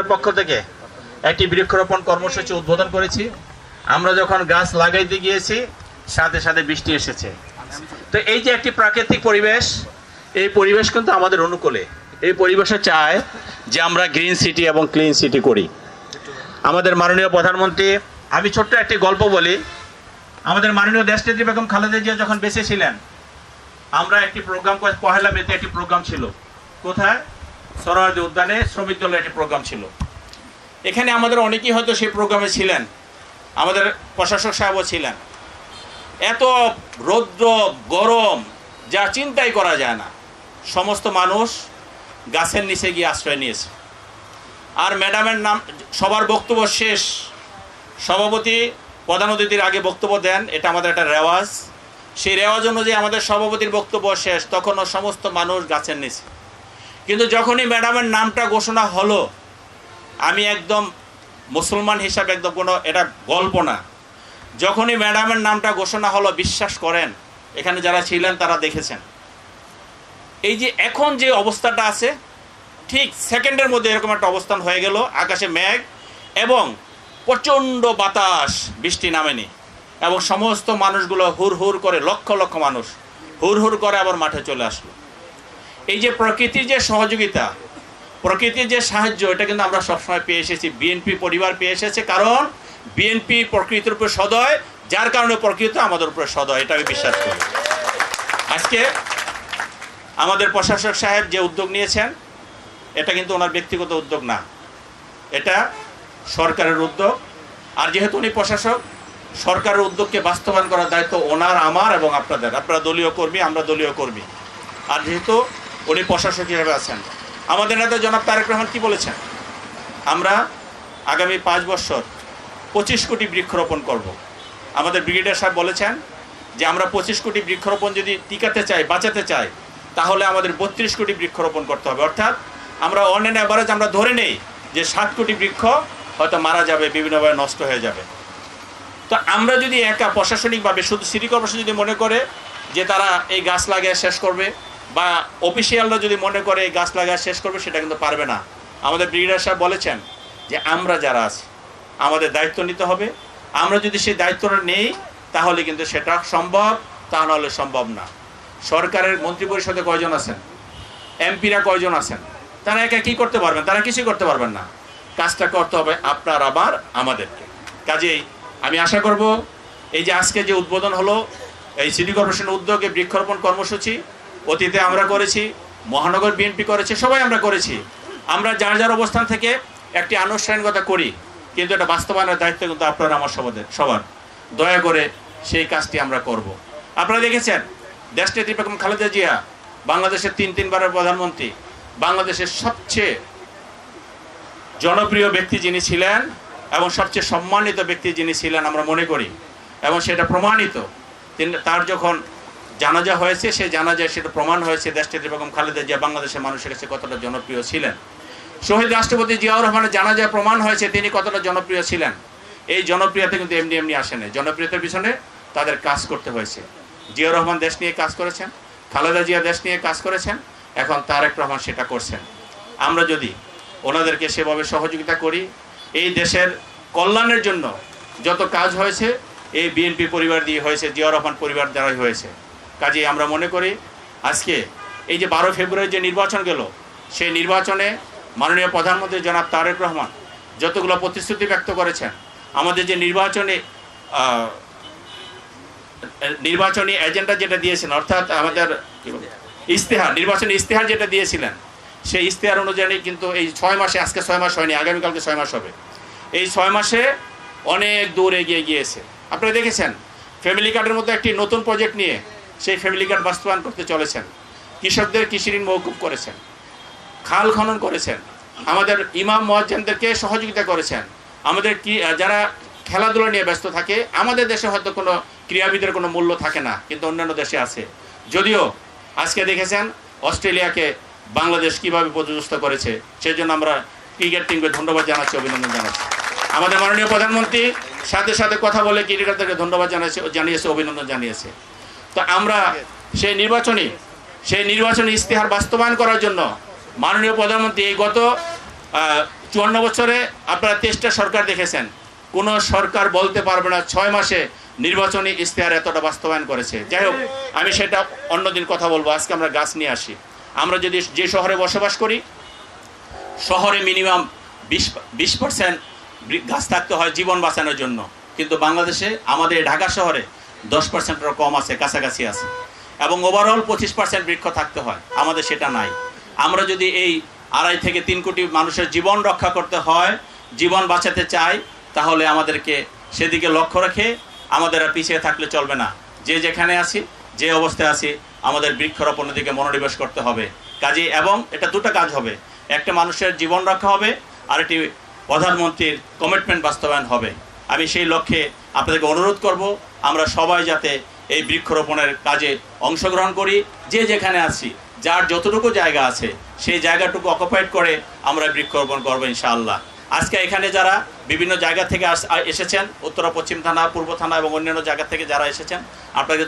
প্রশাসনের পক্ষ থেকে একটি বৃক্ষরোপণ কর্মসূচি উদ্বোধন করেছি। আমরা যখন গাছ লাগাইতে গিয়েছি সাথে সাথে বৃষ্টি এসেছে। তো এই যে একটি প্রাকৃতিক পরিবেশ, এই পরিবেশ কিন্তু আমাদের অনুকূলে। এই পরিবেশে চায় যে আমরা গ্রিন সিটি এবং ক্লিন সিটি করি। আমাদের মাননীয় প্রধানমন্ত্রী, আমি ছোট্ট একটি গল্প বলি। আমাদের মাননীয় দেশনেত্রী বেগম খালেদা জিয়া যখন বেঁচে ছিলেন, আমরা একটি প্রোগ্রাম, পহেলা মেতে একটি প্রোগ্রাম ছিল। কোথায়? সোহরাওয়ার্দী উদ্যানে শ্রমিক দলের একটি প্রোগ্রাম ছিল। এখানে আমাদের অনেকেই হয়তো সেই প্রোগ্রামে ছিলেন, আমাদের প্রশাসক সাহেবও ছিলেন। এত রৌদ্র গরম যা চিন্তাই করা যায় না। সমস্ত মানুষ গাছের নিচে গিয়ে আশ্রয় নিয়েছে। আর ম্যাডামের নাম, সবার বক্তব্য শেষ, সভাপতি প্রধান অতিথির আগে বক্তব্য দেন, এটা আমাদের একটা রেওয়াজ। সেই রেওয়াজ অনুযায়ী আমাদের সভাপতির বক্তব্য শেষ, তখনও সমস্ত মানুষ গাছের নিচে। কিন্তু যখনই ম্যাডামের নামটা ঘোষণা হলো, আমি একদম মুসলমান হিসাবে একদম কোনো এটা গল্প না, যখনই ম্যাডামের নামটা ঘোষণা হলো, বিশ্বাস করেন এখানে যারা ছিলেন তারা দেখেছেন এই যে এখন যে অবস্থাটা আছে, ঠিক সেকেন্ডের মধ্যে এরকম একটা অবস্থান হয়ে গেল। আকাশে মেঘ এবং প্রচণ্ড বাতাস, বৃষ্টি নামেনি, এবং সমস্ত মানুষগুলো হুর হুর করে, লক্ষ লক্ষ মানুষ হুর হুর করে আবার মাঠে চলে আসলো। এই যে প্রকৃতির যে সহযোগিতা, প্রকৃতির যে সাহায্য, এটা কিন্তু আমরা সবসময় পেয়ে এসেছি। বিএনপি পরিবার পেয়ে এসেছে, কারণ বিএনপি প্রকৃতির উপর সদয়, যার কারণে প্রকৃতি আমাদের উপরে সদয়, এটা আমি বিশ্বাস করি। আজকে আমাদের প্রশাসক সাহেব যে উদ্যোগ নিয়েছেন, এটা কিন্তু ওনার ব্যক্তিগত উদ্যোগ না, এটা সরকারের উদ্যোগ। আর যেহেতু উনি প্রশাসক, সরকারের উদ্যোগকে বাস্তবায়ন করার দায়িত্ব ওনার, আমার এবং আপনাদের। আপনারা দলীয় কর্মী, আমরা দলীয় কর্মী। আর যেহেতু উনি প্রশাসক হিসেবে আছেন, আমাদের নেতা জনাব তারেক রহমান কী বলেছেন? আমরা আগামী 5 বছর 25 কোটি বৃক্ষরোপণ করব। আমাদের ব্রিগেডিয়ার সাহেব বলেছেন যে আমরা 25 কোটি বৃক্ষরোপণ যদি টিকাতে চাই, বাঁচাতে চাই, তাহলে আমাদের 32 কোটি বৃক্ষরোপণ করতে হবে। অর্থাৎ আমরা অন অ্যান অ্যাভারেজ আমরা ধরে নেই যে 7 কোটি বৃক্ষ হয়তো মারা যাবে, বিভিন্নভাবে নষ্ট হয়ে যাবে। তো আমরা যদি একা প্রশাসনিকভাবে, শুধু সিটি কর্পোরেশন যদি মনে করে যে তারা এই গাছ লাগিয়ে শেষ করবে, বা অফিসিয়ালরা যদি মনে করে এই গাছ লাগিয়ে শেষ করবে, সেটা কিন্তু পারবে না। আমাদের ব্রিগেডিয়ার সাহেব বলেছেন যে আমরা যারা আছি আমাদের দায়িত্ব নিতে হবে। আমরা যদি সেই দায়িত্বটা নেই তাহলে কিন্তু সেটা সম্ভব, তা নাহলে সম্ভব না। সরকারের মন্ত্রী পরিষদে কয়জন আছেন, এমপিরা কয়জন আছেন, তারা একা কী করতে পারবেন? তারা কিছুই করতে পারবেন না। কাজটা করতে হবে আপনার, আবার আমাদেরকে। কাজেই আমি আশা করব এই যে আজকে যে উদ্বোধন হলো, এই সিটি কর্পোরেশনের উদ্যোগে বৃক্ষরোপণ কর্মসূচি, অতীতে আমরা করেছি, মহানগর বিএনপি করেছে, সবাই আমরা করেছি। আমরা যার যার অবস্থান থেকে একটি আনুষ্ঠানিকতা করি, কিন্তু এটা বাস্তবায়নের দায়িত্ব কিন্তু আপনারা আমার সবার। দয়া করে সেই কাজটি আমরা করব। আপনারা দেখেছেন দেশনেত্রী বেগম খালেদা জিয়া বাংলাদেশের 3 বারের প্রধানমন্ত্রী, বাংলাদেশের সবচেয়ে জনপ্রিয় ব্যক্তি যিনি ছিলেন এবং সবচেয়ে সম্মানিত ব্যক্তি যিনি ছিলেন আমরা মনে করি, এবং সেটা প্রমাণিত। তার যখন জানাজা হয়েছে, সেই জানাজায় সেটা প্রমাণ হয়েছে দেশনেত্রী বেগম খালেদা জিয়া বাংলাদেশের মানুষের কাছে কতটা জনপ্রিয় ছিলেন। শহীদ রাষ্ট্রপতি জিয়াউর রহমানের জানাজায় প্রমাণ হয়েছে তিনি কতটা জনপ্রিয় ছিলেন। এই জনপ্রিয়তা কিন্তু এমনি এমনি আসে না, জনপ্রিয়তার পিছনে তাদের কাজ করতে হয়েছে। জিয়াউর রহমান দেশ নিয়ে কাজ করেছেন, খালেদা জিয়া দেশ নিয়ে কাজ করেছেন, এখন তারেক রহমান সেটা করছেন। আমরা যদি ওনাদেরকে সেভাবে সহযোগিতা করি, এই দেশের কল্যাণের জন্য যত কাজ হয়েছে এই বিএনপি পরিবার দিয়ে হয়েছে, জিয়াউর রহমান পরিবার দ্বারাই হয়েছে। কাজেই আমরা মনে করি আজকে এই যে 12 ফেব্রুয়ারি যে নির্বাচন গেল, সেই নির্বাচনে মাননীয় প্রধানমন্ত্রী জনাব তারেক রহমান যতগুলো প্রতিশ্রুতি ব্যক্ত করেছেন, আমাদের যে নির্বাচনী এজেন্ডা যেটা দিয়েছেন, অর্থাৎ আমাদের ইশতেহার, নির্বাচনী ইশতেহার যেটা দিয়েছিলেন, সেই ইশতেহার অনুযায়ী কিন্তু এই 6 মাসে, আজকে 6 মাস হয়নি, আগামীকালকে 6 মাস হবে, এই 6 মাসে অনেক দূর এগিয়ে গিয়েছে। আপনারা দেখেছেন ফ্যামিলি কার্ডের মতো একটি নতুন প্রজেক্ট নিয়ে সেই ফ্যামিলি কার্ড বাস্তবায়ন করতে চলেছেন। কৃষকদের কৃষি ঋণ মওকুফ করেছেন, খাল খনন করেছেন, আমাদের ইমাম মুয়াজ্জিনদেরকে সহযোগিতা করেছেন। আমাদের যারা খেলাধুলা নিয়ে ব্যস্ত থাকে, আমাদের দেশে হয়তো কোনো ক্রীড়াবিদের কোনো মূল্য থাকে না, কিন্তু অন্যান্য দেশে আছে। যদিও আজকে দেখেছেন অস্ট্রেলিয়াকে বাংলাদেশ কীভাবে পর্যদস্ত করেছে, সেই জন্য আমরা ক্রিকেট টিমকে ধন্যবাদ জানাচ্ছি, অভিনন্দন জানাচ্ছি। আমাদের মাননীয় প্রধানমন্ত্রী সাথে সাথে কথা বলে ক্রিকেটারদেরকে ধন্যবাদ জানিয়েছে, অভিনন্দন জানিয়েছে। তো আমরা সেই নির্বাচনী ইশতেহার বাস্তবায়ন করার জন্য মাননীয় প্রধানমন্ত্রী এই গত 54 বছরে আপনারা 23টা সরকার দেখেছেন, কোনো সরকার বলতে পারবে না 6 মাসে নির্বাচনী ইশতেহার এতটা বাস্তবায়ন করেছে। যাই হোক, আমি সেটা অন্যদিন কথা বলবো। আজকে আমরা গাছ নিয়ে আসি। আমরা যদি যে শহরে বসবাস করি, শহরে মিনিমাম 20% গাছ থাকতে হয় জীবন বাঁচানোর জন্য, কিন্তু বাংলাদেশে আমাদের ঢাকা শহরে 10%-এরও কম আছে, কাছাকাছি আছে, এবং ওভারঅল 25% বৃক্ষ থাকতে হয়, আমাদের সেটা নাই। আমরা যদি এই 2.5 থেকে 3 কোটি মানুষের জীবন রক্ষা করতে হয়, জীবন বাঁচাতে চাই, তাহলে আমাদেরকে সেদিকে লক্ষ্য রেখে আমাদের আর পিছিয়ে থাকলে চলবে না। যে যেখানে আছি, যে অবস্থায় আছি, আমাদের বৃক্ষরোপণের দিকে মনোনিবেশ করতে হবে কাজে। এবং এটা দুটো কাজ হবে, একটা মানুষের জীবন রক্ষা হবে, আর একটি প্রধানমন্ত্রীর কমিটমেন্ট বাস্তবায়ন হবে। আমি সেই লক্ষ্যে আপনাদেরকে অনুরোধ করব, আমরা সবাই যাতে এই বৃক্ষরোপণের কাজে অংশগ্রহণ করি। যে যেখানে আছি, যার যতটুকু জায়গা আছে, সেই জায়গাটুকু অকুপাইড করে আমরা বৃক্ষরোপণ করবো ইনশাআল্লাহ। আজকে এখানে যারা বিভিন্ন জায়গা থেকে এসেছেন, উত্তর পশ্চিম থানা, পূর্ব থানা এবং অন্যান্য জায়গা থেকে যারা এসেছেন, আপনাদের